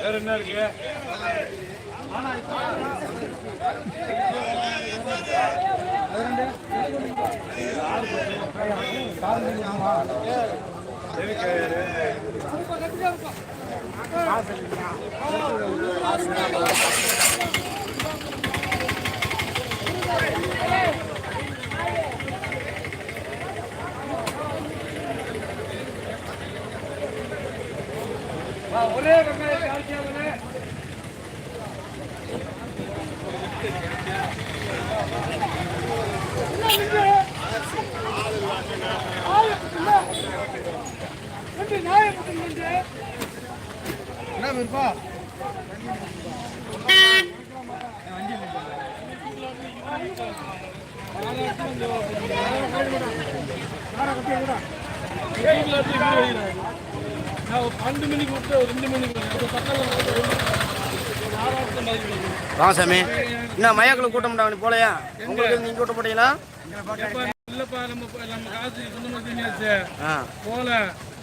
வேற என்ன இருக்கு? ஒரே என்ன இருப்பா ராசாமி என்ன மையாக்களுக்கு கூட்டம் பண்ண போலையா? உங்களுக்கு நீங்க கூட்டம் போட்டீங்களா? இல்லப்பா, நம்ம காசு போல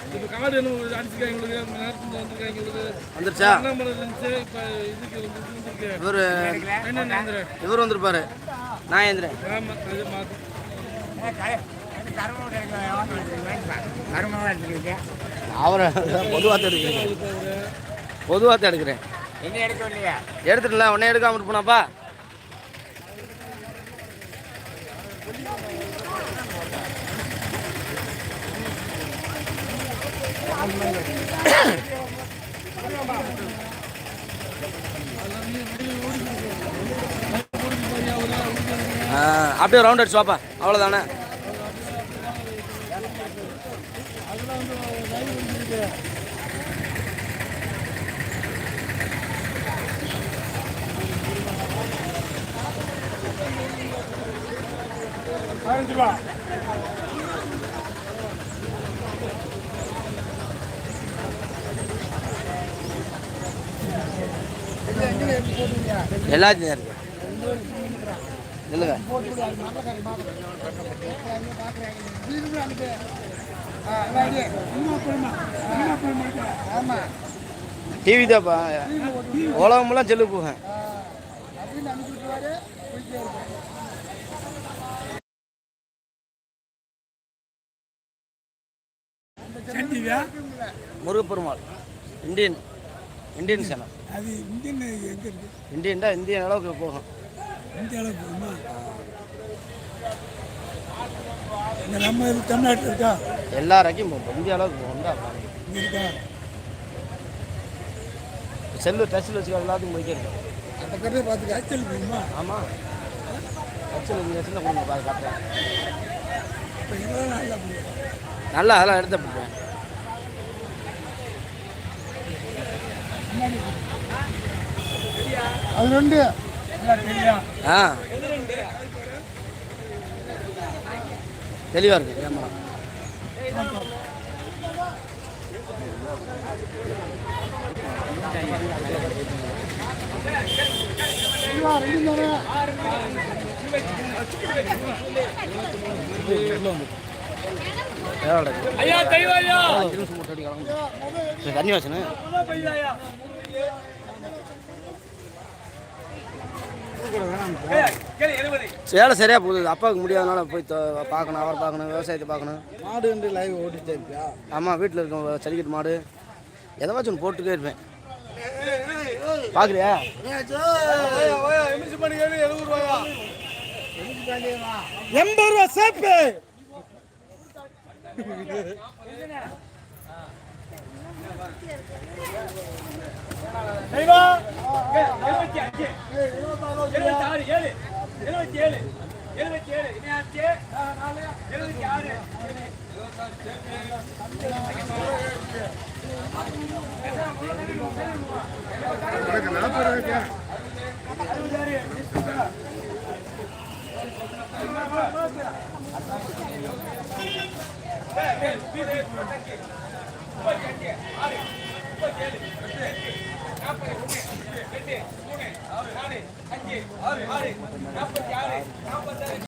இப்போ காடு அடிச்சுக்காங்க வந்துருச்சா? இவர் வந்திருப்பாரு. நான் ஏந்திரேன். அவரை பொதுவாக எடுக்கிறேன். பொதுவாக எடுக்கிறேன். எடுத்துட்டல உடனே எடுக்காம இருப்போனாப்பா. அப்படியே ரவுண்ட் அடிச்சு வாப்பா. அவ்வளோதானே. எல்லாத்தையும் இருக்கு. இல்லைங்க டிவி தான்ப்பா. உலகமெல்லாம் செல்லு போவேன். Murugaperumal Indian channel. அது இந்தியன் எங்கே இருக்கு? இந்தியன்டா இந்தியன் அளவுக்கு போகும். இந்திய அளவுக்கு போகுமா? இங்கே நம்ம தமிழ்நாட்டில் இருக்கா? எல்லா ரக்கையும் போகும். இந்திய அளவுக்கு போகும். இங்கே இருக்கா? செல்லு டச்சில் வச்சுக்க எல்லாத்துக்கும் போய்க்கிறேன். அந்த கடையை பார்த்து டச்சில் போகுமா? ஆமாம், டச்சில் இந்த சின்ன குழந்தை பார்த்து காட்டுறேன். இப்போ இதெல்லாம் நல்லா நல்லா அதெல்லாம் எடுத்து போடுவேன். அது ரெண்டு தெளிவாக இருக்கு கேமரா. தண்ணி வச்சுன்னு சேலை சரியா போகுது. அப்பாவுக்கு முடியாதனால போய் பார்க்கணும், அவர் பார்க்கணும், விவசாயத்தை பார்க்கணும். மாடு லைவ் ஓடிட்டே இருப்பியா? ஆமாம், வீட்டில் இருக்க ஜல்லிக்கட்டு மாடு எதாச்சும் ஒன்று போட்டுட்டே இருப்பேன். பார்க்குறியா? 80 ரூபா சேப்பு.